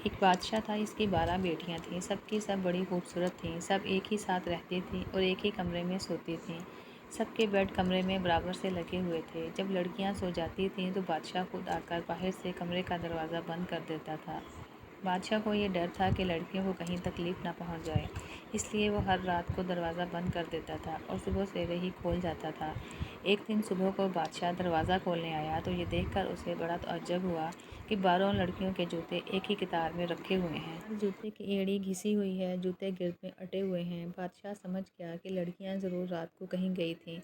ایک بادشاہ تھا، اس کی 12 بیٹیاں تھیں، سب کی سب بڑی خوبصورت تھیں، سب ایک ہی ساتھ رہتی تھیں اور ایک ہی کمرے میں سوتی تھیں۔ سب کے بیڈ کمرے میں برابر سے لگے ہوئے تھے۔ جب لڑکیاں سو جاتی تھیں تو بادشاہ خود آ کر باہر سے کمرے کا دروازہ بند کر دیتا تھا۔ بادشاہ کو یہ ڈر تھا کہ لڑکیوں کو کہیں تکلیف نہ پہنچ جائے، اس لیے وہ ہر رات کو دروازہ بند کر دیتا تھا اور صبح سویرے ہی کھول جاتا تھا۔ ایک دن صبح کو بادشاہ دروازہ کھولنے آیا تو یہ دیکھ کر اسے بڑا تعجب ہوا کہ 12 لڑکیوں کے جوتے ایک ہی قطار میں رکھے ہوئے ہیں۔ ہر جوتے کی ایڑی گھسی ہوئی ہے، جوتے گرد میں اٹے ہوئے ہیں۔ بادشاہ سمجھ گیا کہ لڑکیاں ضرور رات کو کہیں گئی تھیں،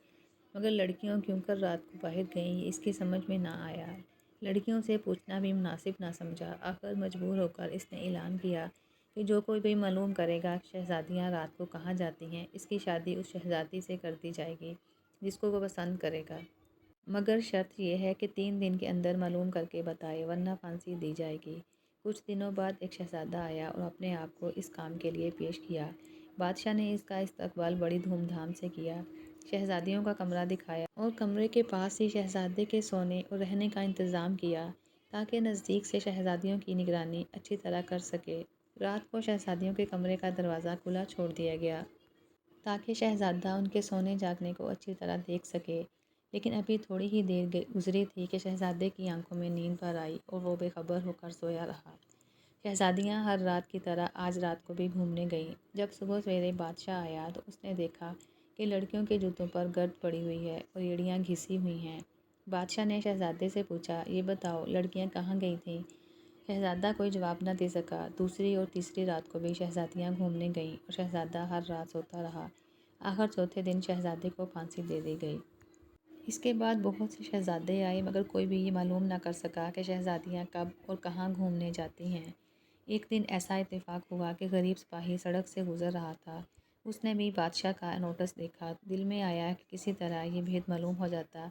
مگر لڑکیوں کیوں کر رات کو باہر گئیں یہ اس کی سمجھ میں نہ آیا۔ لڑکیوں سے پوچھنا بھی مناسب نہ سمجھا۔ آخر مجبور ہو کر اس نے اعلان کیا کہ جو کوئی بھی معلوم کرے گا کہ شہزادیاں رات کو کہاں جاتی ہیں، اس کی شادی اس شہزادی سے کر دی جائے گی جس کو وہ پسند کرے گا، مگر شرط یہ ہے کہ 3 دن کے اندر معلوم کر کے بتائے ورنہ پھانسی دی جائے گی۔ کچھ دنوں بعد ایک شہزادہ آیا اور اپنے آپ کو اس کام کے لیے پیش کیا۔ بادشاہ نے اس کا استقبال بڑی دھوم دھام سے کیا، شہزادیوں کا کمرہ دکھایا اور کمرے کے پاس ہی شہزادے کے سونے اور رہنے کا انتظام کیا تاکہ نزدیک سے شہزادیوں کی نگرانی اچھی طرح کر سکے۔ رات کو شہزادیوں کے کمرے کا دروازہ کھلا چھوڑ دیا گیا تاکہ شہزادہ ان کے سونے جاگنے کو اچھی طرح دیکھ سکے، لیکن ابھی تھوڑی ہی دیر گزری تھی کہ شہزادے کی آنکھوں میں نیند بھر آئی اور وہ بے خبر ہو کر سویا رہا۔ شہزادیاں ہر رات کی طرح آج رات کو بھی گھومنے گئیں۔ جب صبح سویرے بادشاہ آیا تو اس نے دیکھا کہ لڑکیوں کے جوتوں پر گرد پڑی ہوئی ہے اور ایڑیاں گھسی ہوئی ہیں۔ بادشاہ نے شہزادے سے پوچھا، یہ بتاؤ لڑکیاں کہاں گئی تھیں؟ شہزادہ کوئی جواب نہ دے سکا۔ دوسری اور تیسری رات کو بھی شہزادیاں گھومنے گئیں اور شہزادہ ہر رات سوتا رہا۔ آخر چوتھے دن شہزادے کو پھانسی دے دی گئی۔ اس کے بعد بہت سے شہزادے آئے مگر کوئی بھی یہ معلوم نہ کر سکا کہ شہزادیاں کب اور کہاں گھومنے جاتی ہیں۔ ایک دن ایسا اتفاق ہوا کہ غریب سپاہی سڑک سے گزر رہا تھا۔ اس نے بھی بادشاہ کا نوٹس دیکھا۔ دل میں آیا کہ کسی طرح یہ بھید معلوم ہو جاتا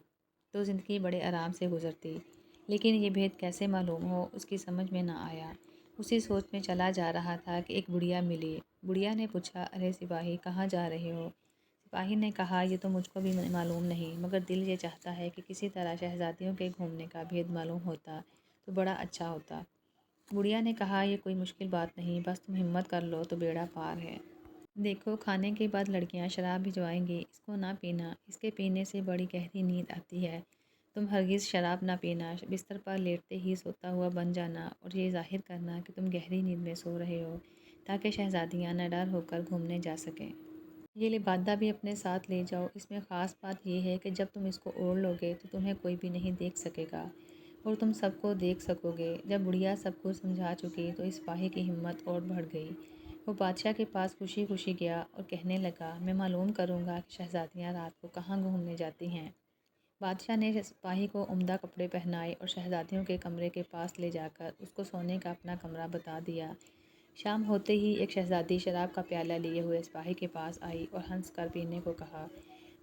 تو زندگی بڑے آرام سے گزرتی، لیکن یہ بھید کیسے معلوم ہو اس کی سمجھ میں نہ آیا۔ اسی سوچ میں چلا جا رہا تھا کہ ایک بڑھیا ملی۔ بڑھیا نے پوچھا، ارے سپاہی کہاں جا رہے ہو؟ سپاہی نے کہا، یہ تو مجھ کو بھی معلوم نہیں، مگر دل یہ چاہتا ہے کہ کسی طرح شہزادیوں کے گھومنے کا بھید معلوم ہوتا تو بڑا اچھا ہوتا۔ بڑھیا نے کہا، یہ کوئی مشکل بات نہیں، بس تم ہمت کر لو تو بیڑا پار ہے۔ دیکھو کھانے کے بعد لڑکیاں شراب بھجوائیں گی، اس کو نہ پینا، اس کے پینے سے بڑی گہری نیند آتی ہے۔ تم ہرگز شراب نہ پینا، بستر پر لیٹتے ہی سوتا ہوا بن جانا اور یہ ظاہر کرنا کہ تم گہری نیند میں سو رہے ہو تاکہ شہزادیاں نڈر ہو کر گھومنے جا سکیں۔ یہ لبادہ بھی اپنے ساتھ لے جاؤ، اس میں خاص بات یہ ہے کہ جب تم اس کو اوڑھ لو گے تو تمہیں کوئی بھی نہیں دیکھ سکے گا اور تم سب کو دیکھ سکو گے۔ جب بڑھیا سب کو سمجھا چکی تو اس سپاہی کی ہمت اور بڑھ گئی۔ وہ بادشاہ کے پاس خوشی خوشی گیا اور کہنے لگا، میں معلوم کروں گا کہ شہزادیاں رات کو کہاں گھومنے جاتی ہیں۔ بادشاہ نے سپاہی کو عمدہ کپڑے پہنائے اور شہزادیوں کے کمرے کے پاس لے جا کر اس کو سونے کا اپنا کمرہ بتا دیا۔ شام ہوتے ہی ایک شہزادی شراب کا پیالہ لیے ہوئے سپاہی کے پاس آئی اور ہنس کر پینے کو کہا۔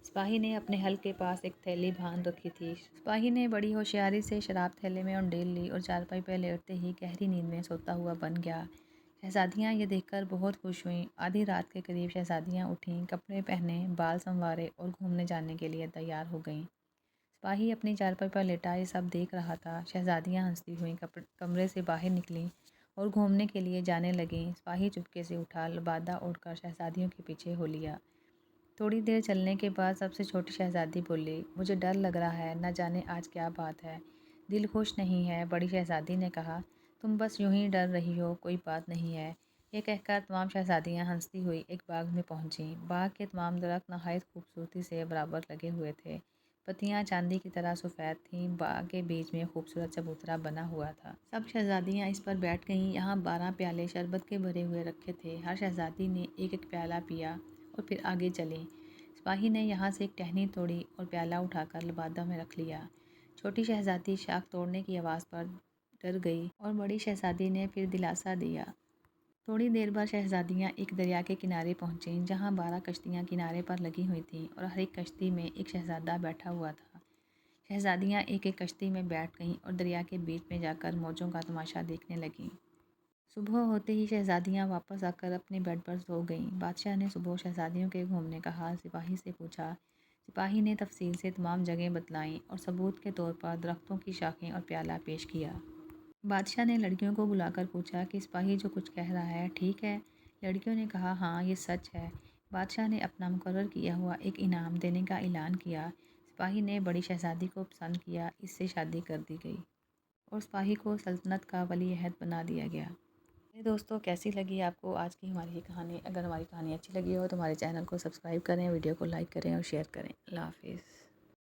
سپاہی نے اپنے حلق کے پاس ایک تھیلی باندھ رکھی تھی۔ سپاہی نے بڑی ہوشیاری سے شراب تھیلے میں انڈیل لی اور چارپائی پہ لیٹتے ہی گہری نیند میں سوتا ہوا بن گیا۔ شہزادیاں یہ دیکھ کر بہت خوش ہوئیں۔ آدھی رات کے قریب شہزادیاں اٹھیں، کپڑے پہنے، بال سنوارے اور گھومنے جانے کے لیے تیار ہو گئیں۔ سپاہی اپنی چارپائی پر لیٹا یہ سب دیکھ رہا تھا۔ شہزادیاں ہنستی ہوئیں کمرے سے باہر نکلیں اور گھومنے کے لیے جانے لگیں۔ سپاہی چپکے سے اٹھا، لبادہ اوڑھ کر شہزادیوں کے پیچھے ہو لیا۔ تھوڑی دیر چلنے کے بعد سب سے چھوٹی شہزادی بولی، مجھے ڈر لگ رہا ہے، نہ جانے آج کیا بات ہے، دل خوش نہیں ہے۔ بڑی شہزادی نے کہا، تم بس یوں ہی ڈر رہی ہو، کوئی بات نہیں ہے۔ یہ کہہ کر تمام شہزادیاں ہنستی ہوئی ایک باغ میں پہنچیں۔ باغ کے تمام درخت نہایت خوبصورتی سے برابر لگے ہوئے تھے، پتیاں چاندی کی طرح سفید تھیں۔ باغ کے بیچ میں خوبصورت چبوترا بنا ہوا تھا۔ سب شہزادیاں اس پر بیٹھ گئیں۔ یہاں 12 پیالے شربت کے بھرے ہوئے رکھے تھے۔ ہر شہزادی نے ایک ایک پیالہ پیا اور پھر آگے چلیں۔ سپاہی نے یہاں سے ایک ٹہنی توڑی اور پیالہ اٹھا کر لبادہ میں رکھ لیا۔ چھوٹی شہزادی شاخ توڑنے کی آواز پر ڈر گئی اور بڑی شہزادی نے پھر دلاسا دیا۔ تھوڑی دیر بعد شہزادیاں ایک دریا کے کنارے پہنچیں جہاں 12 کشتیاں کنارے پر لگی ہوئی تھیں اور ہر ایک کشتی میں ایک شہزادہ بیٹھا ہوا تھا۔ شہزادیاں ایک ایک کشتی میں بیٹھ گئیں اور دریا کے بیچ میں جا کر موجوں کا تماشا دیکھنے لگیں۔ صبح ہوتے ہی شہزادیاں واپس آ کر اپنے بیڈ پر سو گئیں۔ بادشاہ نے صبح شہزادیوں کے گھومنے کا حال سپاہی سے پوچھا۔ سپاہی نے تفصیل سے تمام جگہیں بتلائیں اور ثبوت کے طور پر درختوں کی شاخیں اور پیالہ پیش کیا۔ بادشاہ نے لڑکیوں کو بلا کر پوچھا کہ سپاہی جو کچھ کہہ رہا ہے ٹھیک ہے؟ لڑکیوں نے کہا ہاں یہ سچ ہے۔ بادشاہ نے اپنا مقرر کیا ہوا ایک انعام دینے کا اعلان کیا۔ سپاہی نے بڑی شہزادی کو پسند کیا، اس سے شادی کر دی گئی اور سپاہی کو سلطنت کا ولی عہد بنا دیا گیا۔ دوستو کیسی لگی آپ کو آج کی ہماری یہ کہانی؟ اگر ہماری کہانی اچھی لگی ہو تو ہمارے چینل کو سبسکرائب کریں، ویڈیو کو لائک کریں اور شیئر کریں۔ اللہ حافظ۔